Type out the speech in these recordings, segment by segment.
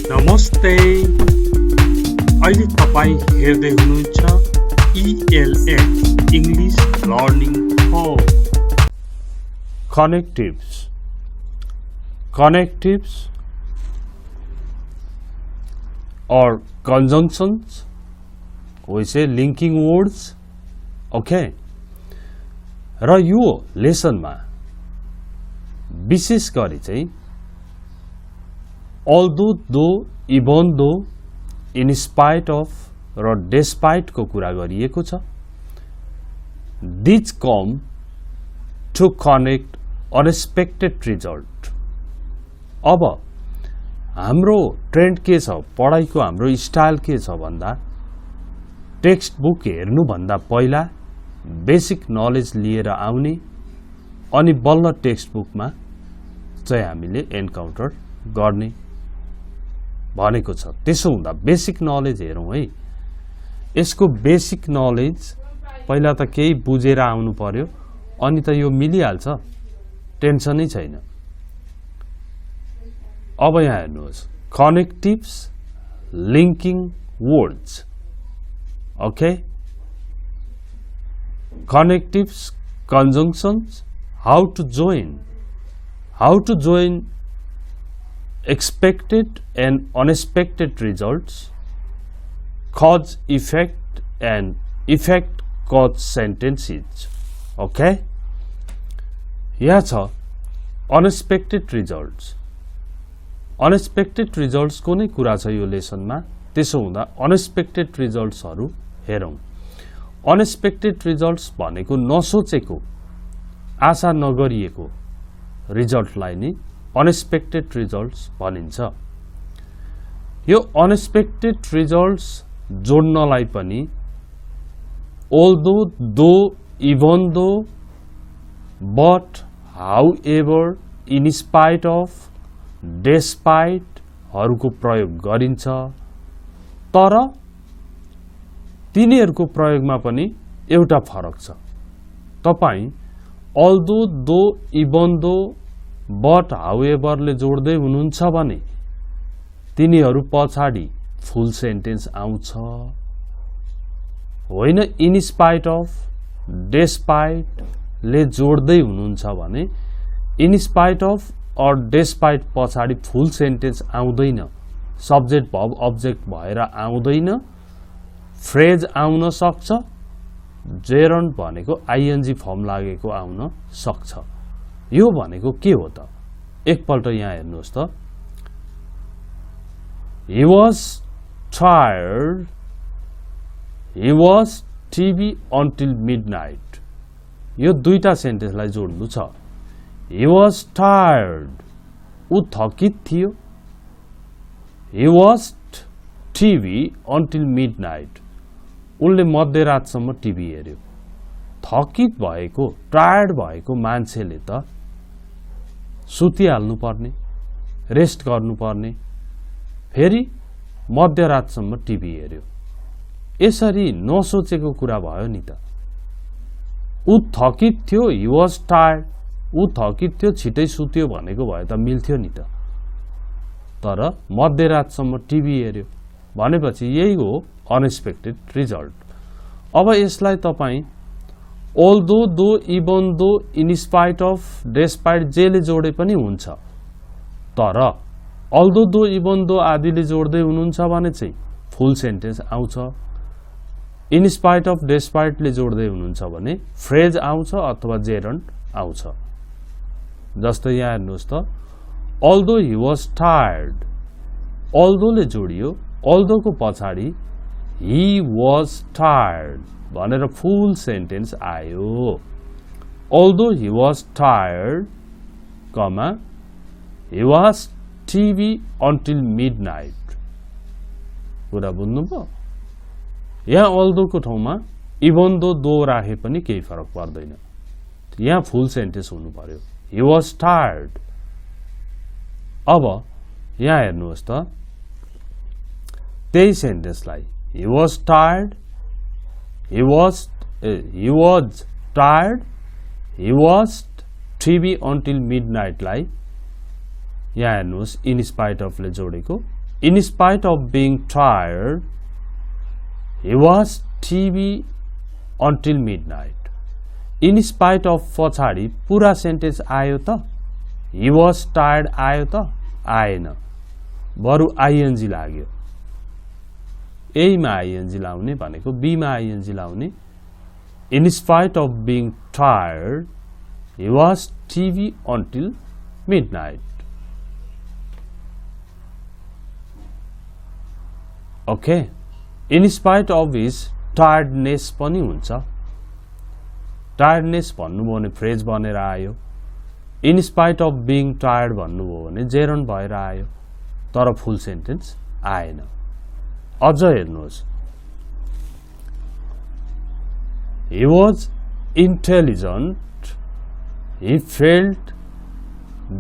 नमस्ते अहिले तपाईं हेर्दै हुनुहुन्छ ELX English Learning Hub Connectives or conjunctions, we say linking words. Okay, र यो लेसनमा विशेष गरी चाहिँ although, though, even though, in spite of र despite को कुरा गरिएको छ. These come to connect unexpected result. अब हाम्रो ट्रेन्ड के छ, पढाइको हाम्रो स्टाइल के छ भन्दा टेक्स्ट बुक हेर्नु भन्दा पहिला बेसिक नलेज लिएर आउने अनि बल्ल टेक्स्ट बुकमा चाहिँ हामीले एन्काउन्टर गर्ने भनेको छ. त्यसो हुँदा बेसिक नलेज हेरौँ है. यसको बेसिक नलेज पहिला त केही बुझेर आउनु पर्यो अनि त यो मिलिहाल्छ, टेन्सनै छैन. अब यहाँ हेर्नुहोस्, connectives, linking words. Okay, connectives, conjunctions, how to join expected and unexpected results, cause effect and effect cause sentences. Okay, यहाँ छ unexpected results. Unexpected results को नै कुरा छ यो लेसनमा. त्यसो हुँदा unexpected results हरु हेरौं. अनएक्सपेक्टेड रिजल्ट्स भनेको नसोचेको, आशा नगरिएको रिजल्टलाई नै अनएक्सपेक्टेड रिजल्ट्स भनिन्छ. यो अनएक्सपेक्टेड रिजल्ट्स जोड्नलाई पनि although, though, even though, but, however, in spite of, despite हरुको प्रयोग गरिन्छ. तर तिनीहरुको प्रयोगमा पनि एउटा फरक छ. तपाई although, though, even though, but, however ले जोड्दै हुनुहुन्छ भने तिनीहरु पछाडी फुल सेन्टेन्स आउँछ. होइन in spite of, despite ले जोड्दै हुनुहुन्छ भने in spite of or despite पछाडी फुल सेन्टेन्स आउँदैन. सब्जेक्ट भर्ब अब्जेक्ट भएर आउँदैन. फ्रेज आउन सक्छ. जेरन्ड भनेको आईएनजी फर्म लागेको आउन सक्छ. यो भनेको के हो त? एकपल्ट यहाँ हेर्नुहोस् त. He was tired. He was TV until midnight. यो दुईटा सेन्टेन्सलाई जोड्नु छ. He was tired. उ थकित थियो. He watched TV until midnight. उनले मध्यरातसम्म टिभी हेर्यो. थकित भएको, टायर्ड भएको मान्छेले त सुतिहाल्नु पर्ने, रेस्ट गर्नु पर्ने, फेरि मध्यरातसम्म टिभी हेर्यो. यसरी नसोचेको कुरा भयो नि त. उ थकित थियो, he was tired. उ थकित थियो, छिटै सुत्यो भनेको भए त मिल्थ्यो नि त. तर मध्यरातसम्म टिभी हेर्यो भनेपछि यही हो अनएक्सपेक्टेड रिजल्ट. अब यसलाई तपाई although, though, even though, in spite of, despite जेले जोडे पनि हुन्छ. तर although, though, even though आदिले जोड्दै हुनुहुन्छ भने चाहिँ फुल सेन्टेन्स आउँछ. in spite of, despite ले जोड्दै हुनुहुन्छ भने फ्रेज आउँछ अथवा जेरन्ड आउँछ. जस्तै यहाँ हेर्नुहोस् त. although he was tired, although ले जोडियो. although को पछाडी he was tired भनेर फुल सेन्टेन्स आयो. although he was tired, he was TV until midnight. कुरा बुझ्नुभयो? यहाँ although को ठाउँमा even though दो राखे पनि केही फरक पर्दैन. यहाँ फुल सेन्टेन्स हुनु पर्यो. he was tired. अब यहाँ हेर्नुहोस् त. त्यही सेन्टेन्सलाई he was tired, he was tired, he watched TV until midnight लाई यहाँ हेर्नुहोस् इन स्पाइट अफ ले जोडेको In spite of being tired, he watched TV until midnight. In spite of पछाडि पुरा सेन्टेन्स आयो त he was tired आयो त आएन बरु ing लाग्यो A मा ing लाउने भनेको B मा ing लाउने In spite of being tired, he watched TV until midnight. Okay. In spite of his tiredness पनि हुन्छ tiredness भन्नुभयो भने फ्रेज बनेर आयो In spite of being tired भन्नुभयो भने जेरन भएर आयो तर फुल सेन्टेन्स आएन अझ हेर्नुहोस् He was intelligent. He failed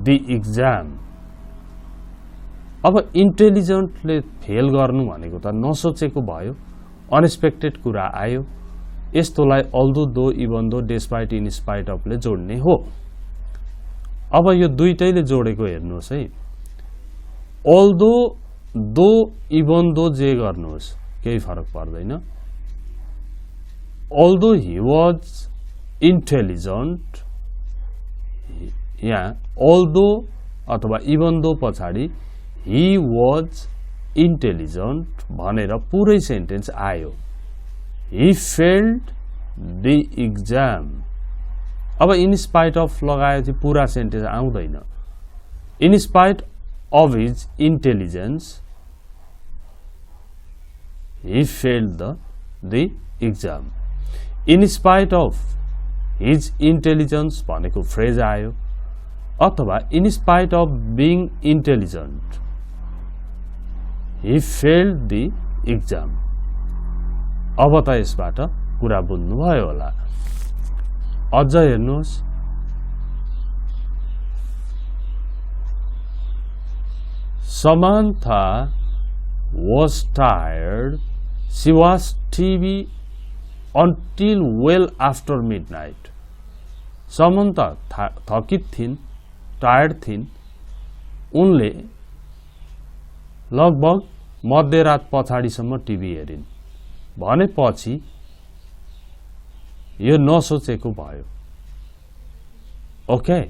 the exam. अब इन्टेलिजेन्टले फेल गर्नु भनेको त नसोचेको भयो अनएक्सपेक्टेड कुरा आयो यस्तोलाई although though even though despite in spite अफले जोड्ने हो अब यो दुईटैले जोडेको हेर्नुहोस् है अल्दो दो इभन दो जे गर्नुहोस् केही फरक पर्दैन Although he was intelligent, although अथवा even though पछाडि he was intelligent भनेर पुरै सेन्टेन्स आयो He failed the exam. अब in spite of लगाएपछि पुरा सेन्टेन्स आउँदैन In spite of his intelligence, he failed the exam. In spite of his intelligence भनेको फ्रेज आयो अथवा in spite of being intelligent he failed the exam अब त यसबाट कुरा बुझ्नु भयो होला अझ हेर्नुहोस् Samantha was tired she watched TV until well after midnight. Samantha थकित थिइन् टायर्ड थिइन् उनले लगभग मध्यरात पछाडिसम्म टिभी हेरिन् भनेपछि यो नसोचेको भयो okay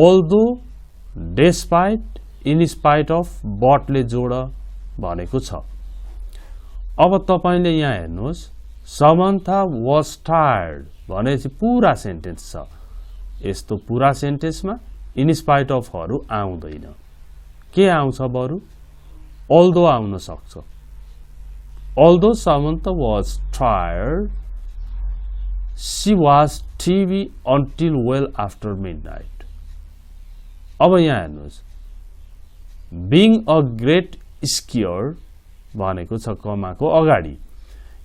although despite in spite of but ले जोड भनेको छ अब तपाईले यहाँ हेर्नुहोस् Samantha was tired भनेपछि पुरा सेन्टेन्स छ यस्तो पुरा सेन्टेन्समा in spite of हरु आउँदैन के आउँछ बरु although आउन सक्छ although Samantha was tired she watched TV until well after midnight अब यहाँ हेर्नुहोस् being a great skier भनेको छ कमाको अगाडि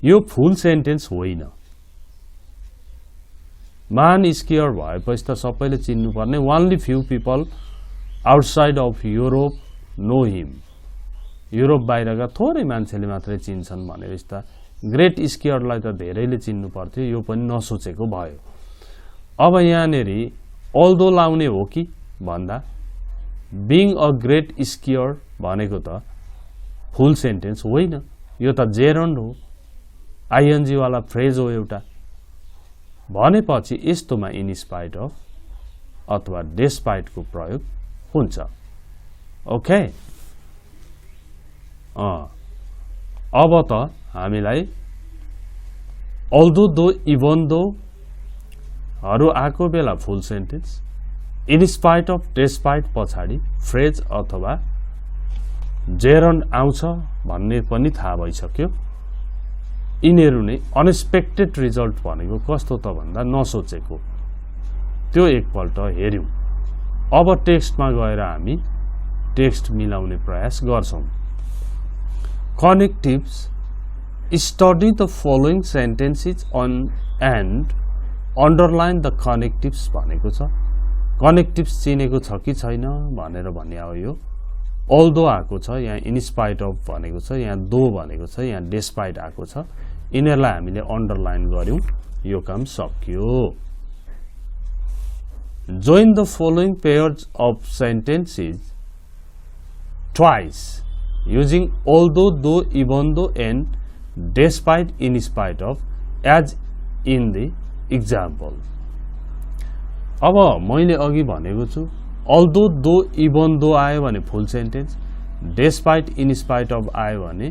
यो फुल सेन्टेन्स होइन महान स्कियर भएपछि त सबैले चिन्नु पर्ने only few people outside of Europe know him Europe बाहिरका थोरै मान्छेले मात्रै चिन्छन् भनेपछि त ग्रेट स्कियरलाई त धेरैले चिन्नु पर्थ्यो यो पनि नसोचेको भयो अब यहाँनेरि अल्दो लाउने हो कि भन्दा being a great skier भनेको त फुल सेन्टेन्स होइन यो त जेरन्ड हो आईएनजी वाला फ्रेज हो एउटा भनेपछि यस्तोमा इन स्पाइट अफ अथवा डेस्पाइट को प्रयोग हुन्छ ओके अब त हामीलाई अल्दो दो इभन दो हरु आको बेला full sentence in spite of despite पछाडि फ्रेज अथवा जेरन्ड आउँछ भन्ने पनि थाहा भइसक्यो यिनीहरु नै अनएक्सपेक्टेड रिजल्ट भनेको कस्तो त भन्दा नसोचेको त्यो एकपल्ट हेर्यौं अब टेक्स्टमा गएर हामी टेक्स्ट मिलाउने प्रयास गर्छौं connectives study the following sentences अन एन्ड अन्डरलाइन द कनेक्टिभ्स भनेको छ कनेक्टिभ्स चिनेको छ कि छैन भनेर भन्ने हो यो अल्दो आको छ यहाँ इन स्पाइट अफ भनेको छ यहाँ दो भनेको छ यहाँ डेस्पाइट आको छ यिनीहरुलाई हामीले अन्डरलाइन गर्यौं यो काम सकियो join the following pairs of sentences twice using although, though, even though and despite, in spite of as in the example. अब मैले अघि भनेको छु although, though, even though आयो भने फुल sentence, despite, in spite of आयो भने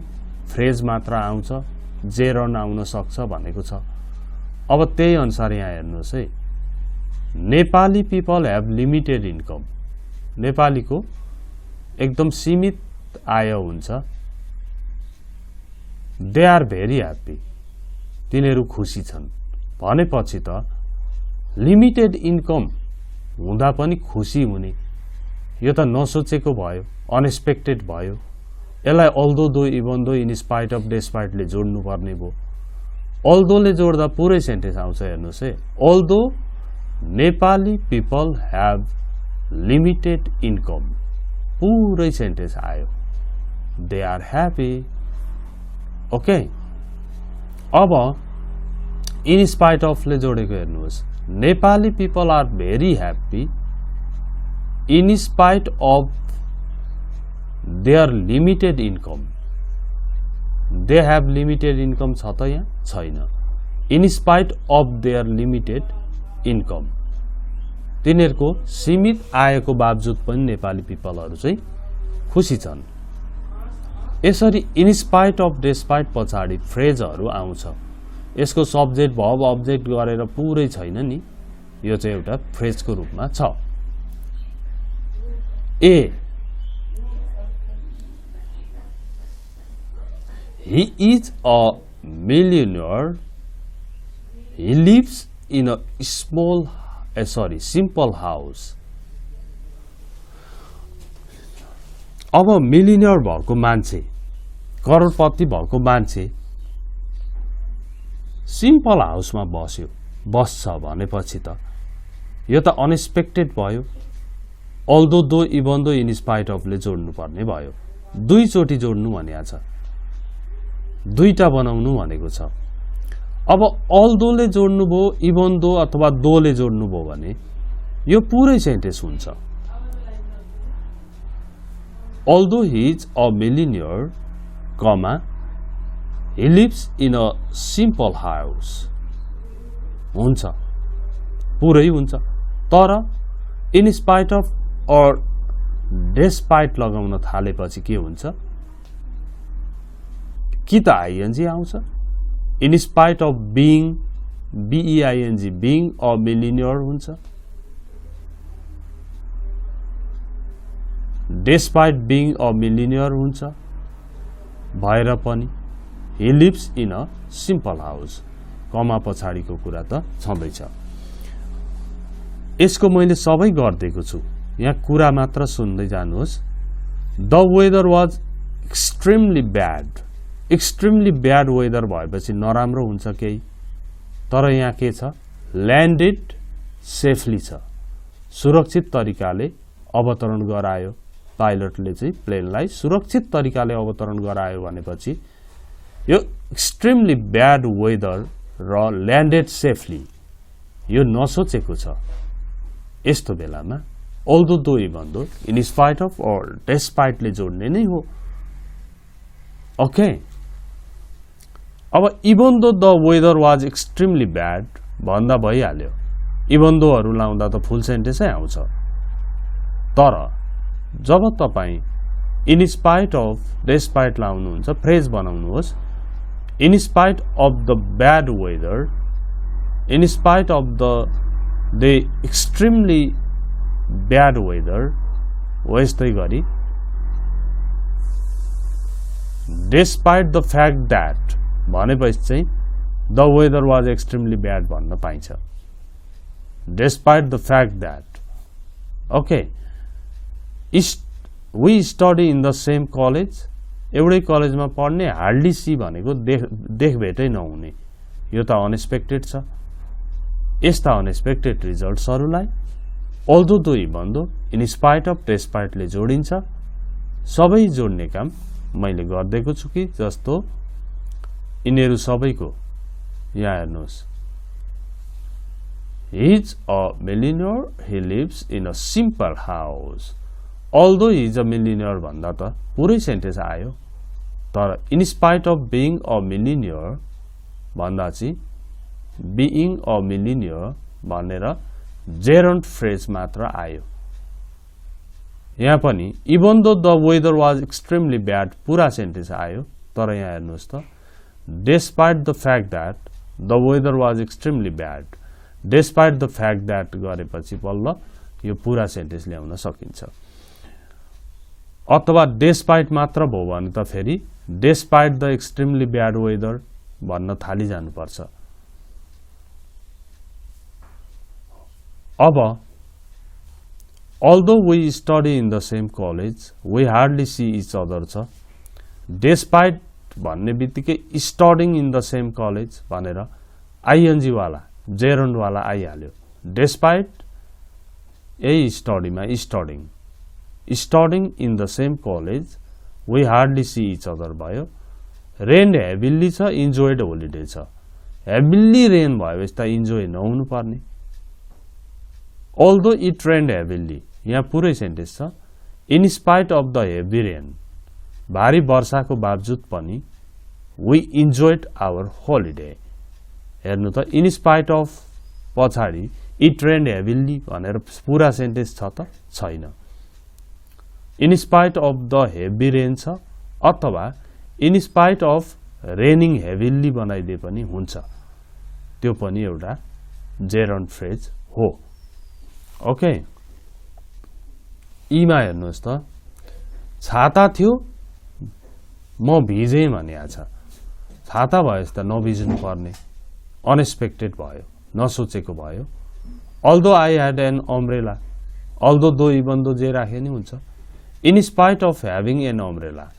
फ्रेज मात्र आउँछ, जेरन आउन सक्छ भनेको छ। अब त्यही अनुसार यहाँ हेर्नुहोस् है, Nepali people have limited income, नेपालीको एकदम सीमित आय हुन्छ, दे आर भेरी ह्याप्पी, तिनीहरू खुसी छन् भनेपछि त लिमिटेड इन्कम हुँदा पनि खुसी हुने, यो त नसोचेको भयो, अनएक्सपेक्टेड भयो। यसलाई although, though, even though, in spite of, डेस्पाइटले जोड्नु पर्ने भयो। अल्दोले जोड्दा पुरै सेन्टेन्स आउँछ, हेर्नुहोस् है, although Nepali people have limited income, पुरै सेन्टेन्स आयो, दे आर ह्याप्पी। ओके, अब इन स्पाइट अफले जोडेको हेर्नुहोस्, Nepali people are very happy in spite of their limited income, they have limited income छ त यहाँ छैन, in spite of their limited income, तिनीहरूको सीमित आयको बावजुद पनि नेपाली पिपलहरू चाहिँ खुसी छन्। यसरी इन स्पाइट अफ, डेस्पाइट पछाडि फ्रेजहरू आउँछ, यसको सब्जेक्ट भर्ब अब्जेक्ट गरेर पुरै छैन नि, यो चाहिँ एउटा फ्रेजको रूपमा छ। ए, he is a millionaire, he lives in a simple house। अब मिलियनियर भएको मान्छे, करोडपति भएको मान्छे सिम्पल हाउसमा बस्छ भनेपछि त यो त अनएक्सपेक्टेड भयो। Although, though, even though, in spite अफले जोड्नु पर्ने भयो, दुईचोटि जोड्नु भनेको छ, दुईटा बनाउनु भनेको छ। अब अल्दोले जोड्नु भयो, इभन दो अथवा दोले जोड्नु भयो भने यो पुरै सेन्टेन्स हुन्छ। Although he is a millionaire, comma he lives in a simple house, हुन्छ, पुरै हुन्छ। तर इन स्पाइट अफ और डेस्पाइट लगाउन थालेपछि के हुन्छ, कि त आइएनजी आउँछ, in spite of being, B E I N G, being a millionaire हुन्छ, डेस्पाइट बिङ अ मिलियनियर हुन्छ, भएर पनि he lives in a simple house, कमा पछाडिको कुरा त छँदैछ। यसको मैले सबै गर्दिएको छु, यहाँ कुरा मात्र सुन्दै जानुहोस्। The weather was extremely bad, extremely bad weather भएपछि नराम्रो हुन्छ केही, तर यहाँ के छ, ल्यान्डेड सेफली छ, सुरक्षित तरिकाले अवतरण गरायो, पाइलटले चाहिँ प्लेनलाई सुरक्षित तरिकाले अवतरण गरायो भनेपछि यो एक्सट्रिमली ब्याड वेदर र ल्यान्डेड सेफली यो नसोचेको छ। यस्तो बेलामा although, though, even though, in spite of और डेस्पाइटले जोड्ने नै हो। ओके, अब even though the weather was extremely bad भन्दा भइहाल्यो, इभन दोहरू लाउँदा त फुल सेन्टेन्सै आउँछ। तर जब तपाईँ इन स्पाइट अफ, डेस्पाइट लाउनुहुन्छ, फ्रेज बनाउनुहोस्, in spite of the bad weather, in spite of the extremely bad weather, वस्तै गरी despite the fact that भनेपछि चाहिँ the weather was extremely bad भन्न पाइन्छ, despite the fact that। okay, we study in the same college, एउटै कलेजमा पढ्ने, hardly see भनेको देख भेटै नहुने, यो त अनएक्सपेक्टेड छ। यस्ता अनएक्सपेक्टेड रिजल्ट्सहरूलाई although, though, even though, in spite of, डेस्पाइटले जोडिन्छ। सबै जोड्ने काम मैले गर्दिएको छु कि जस्तो यिनीहरू सबैको यहाँ हेर्नुहोस्, he is a millionaire, he lives in a simple house, although he is a millionaire भन्दा त पुरै सेन्टेन्स आयो तर in spite of being a millionaire भन्दा चाहिँ being a millionaire भनेर gerund phrase मात्र आयो यहाँ पनि even though the weather was extremely bad पुरा सेन्टेन्स आयो तर यहाँ हेर्नुहोस् त despite the fact that the weather was extremely bad despite the fact that गरेपछि बल्ल यो पुरा सेन्टेन्स ल्याउन सकिन्छ अथवा despite मात्र भयो भने त फेरि despite the extremely bad weather भन्न थाली जानुपर्छ अब although we study in the same college we hardly see each other छ despite भन्ने बित्तिकै studying in the same college भनेर ing वाला gerund वाला आइहाल्यो despite यही स्टडीमा studying in the same college we hardly see each other भयो rained heavily छ enjoyed holiday छ heavily rain भएपछि त enjoy नहुनु पर्ने although it rained heavily यहाँ पुरै सेन्टेन्स छ in spite of the heavy rain भारी वर्षाको बावजुद पनि we enjoyed our holiday हेर्नु त in spite of पछाडी it rained heavily भनेर पुरा सेन्टेन्स छ त छैन in spite of the heavy rain छ अथवा in spite of raining heavily बनाइदिए पनि हुन्छ त्यो पनि एउटा gerund phrase हो ओके ईमा हेर्नुहोस् त छाता थियो म भिजे भनिया छ छाता भएछ त नभिज्नु पर्ने अनएक्सपेक्टेड भयो नसोचेको भयो although I had an umbrella although though even though जे राखे नि हुन्छ in spite of having an umbrella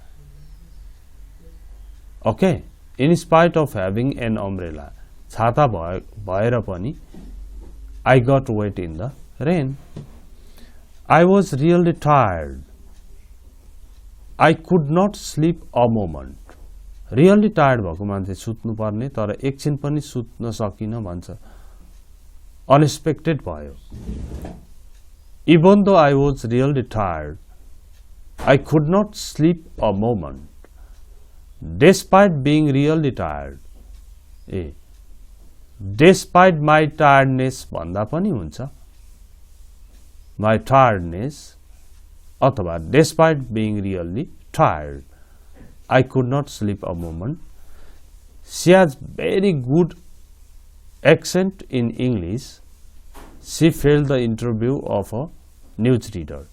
okay in spite of having an umbrella छाता भएर पनि I got wet in the rain I was really tired I could not sleep a moment really tired भएको मान्छे सुत्नु पर्ने तर एकछिन पनि सुत्न सकिन भन्छ unexpected भयो even though I was really tired I could not sleep a moment despite being really tired despite my tiredness भन्दा पनि हुन्छ my tiredness अथवा despite being really tired I could not sleep a moment she has very good accent in English she failed the interview of a newsreader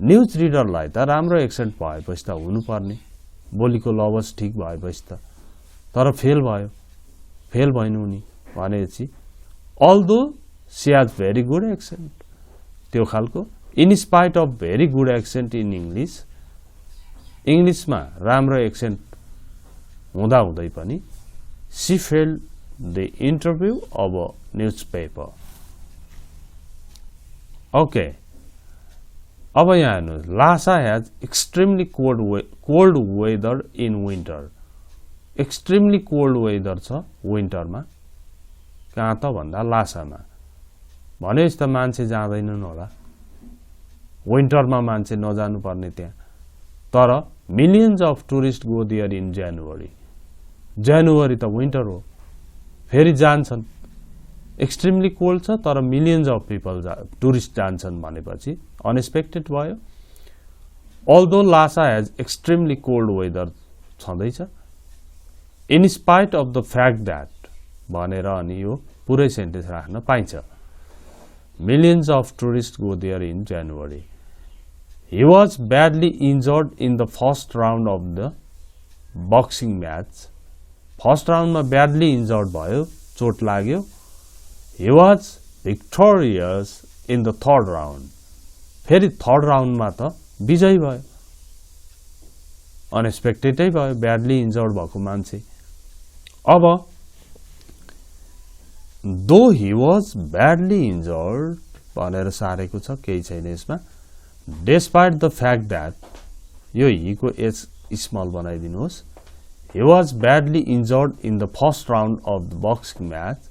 न्युजरिडरलाई त राम्रो accent भएपछि त हुनुपर्ने बोलीको लवज ठीक भएपछि त तर फेल भइनु नि भनेपछि although she has very good accent त्यो खालको in spite of very good accent in English इंग्लिशमा राम्रो एक्सेन्ट हुँदा हुँदै पनि she failed the interview of a newspaper okay अब यहाँ हेर्नुहोस् Lasa has extremely cold weather in winter extremely cold weather छ विन्टरमा कहाँ त भन्दा लासामा भनेपछि त मान्छे जाँदैनन् होला विन्टरमा मान्छे नजानु पर्ने त्यहाँ तर millions of tourists go there in January त विन्टर हो फेरि जान्छन् एक्सट्रिमली कोल्ड छ तर millions of people टुरिस्ट जान्छन् भनेपछि अनएक्सपेक्टेड भयो although Lhasa has extremely cold weather छँदैछ in spite of the fact that भनेर अनि यो पुरै सेन्टेन्स राख्न पाइन्छ millions of tourists go there in January he was badly injured in the first round of the boxing match first राउन्डमा badly injured भयो चोट लाग्यो he was victorious in the third round फेरि थर्ड राउन्डमा त विजयी भयो अनएक्सपेक्टेडै भयो badly injured भएको मान्छे अब though he was badly injured भनेर सारेको छ केही छैन यसमा despite the fact that यो he को h स्मल बनाइदिनुहोस् he was badly injured in the first round of the boxing match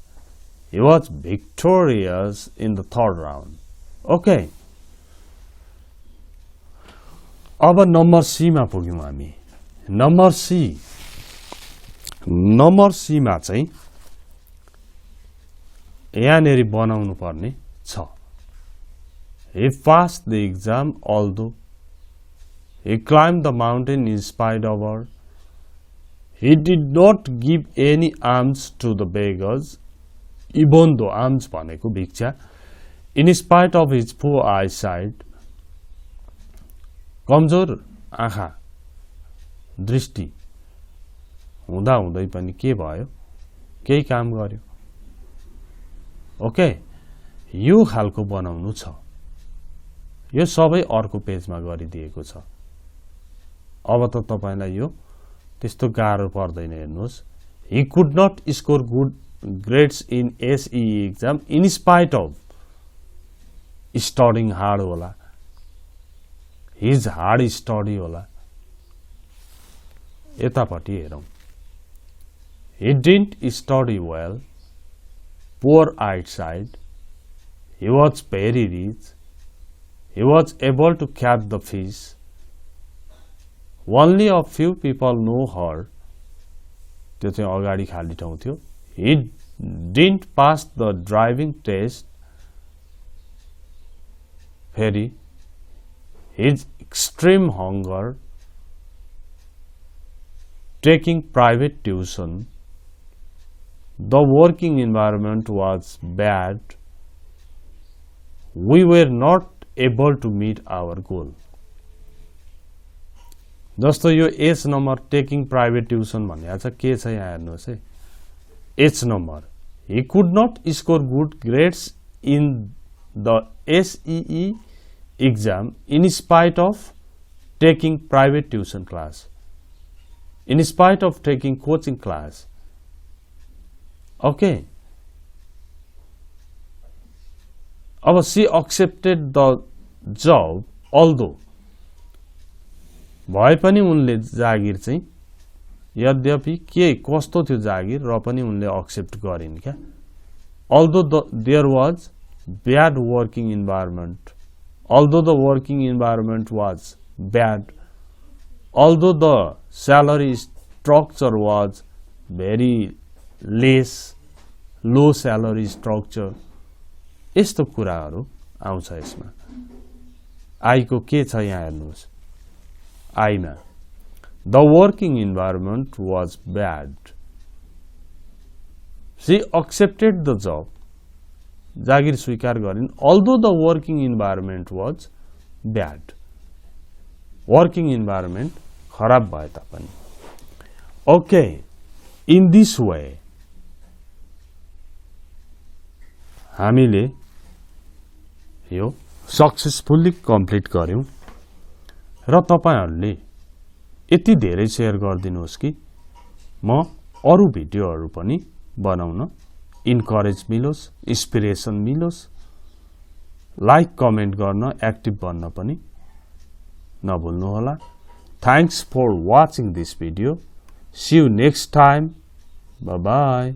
he was victorious in the third round okay अब नम्बर सी मा पुग्यौं हामी। नम्बर सी मा चाहिँ यहाँनेरि बनाउनु पर्ने छ। He passed the exam although he climbed the mountain in spite of her. He did not give any alms to the beggars, even though alms भनेको भिक्षा, in spite of his poor eyesight. कमजोर आँखा दृष्टि हुँदा हुँदै पनि के भयो, केही काम गर्यो। ओके, यो खालको बनाउनु छ। यो सबै अर्को पेजमा गरिदिएको छ। अब त तपाईलाई यो त्यस्तो गाह्रो पर्दैन। हेर्नुहोस्, he could not score good grades in SEE exam in spite of studying hard होला, his hard study होला। यतापट्टि हेरौं, he didn't study well, poor eyesight, he was very rich, he was able to catch the fish, only a few people know her, त्यो चाहिँ अगाडि खाली ठाउँ थियो। he didn't pass the driving test, फेरि his extreme hunger, taking private tuition, the working environment was bad, we were not able to meet our goal। जस्तो यो H number taking private tuition भनेको छ, के छ यहाँ हेर्नुहोस् है। H number, he could not score good grades in the SEE exam in spite of taking private tuition class, in spite of taking coaching class। Okay, अब she accepted the job although, भए पनि उनले जागिर चाहिँ, यद्यपि के कस्तो थियो जागिर र पनि उनले एक्सेप्ट गरिन् क्या। although there was bad working environment, although the working environment was bad, although the salary structure was very less, low salary structure, यस्तो कुराहरू आउँछ यसमा। आईको के छ यहाँ हेर्नुहोस्, आईमा the working environment was bad, she accepted the job, जागिर स्वीकार गरिन्, although the working environment was bad, working environment खराब भए तापनि। ओके, in this way हामीले यो सक्सेसफुल्ली कम्प्लिट गर्यौं र तपाईहरुले यति धेरै शेयर गरिदिनुहोस् कि म अरु भिडियोहरु पनि बनाउन इन्करेज मिलोस्, इन्स्पिरेसन मिलोस्। लाइक कमेन्ट गर्न, एक्टिभ बन्न पनि नभुल्नु होला। Thanks for watching this video. See you next time. Bye bye.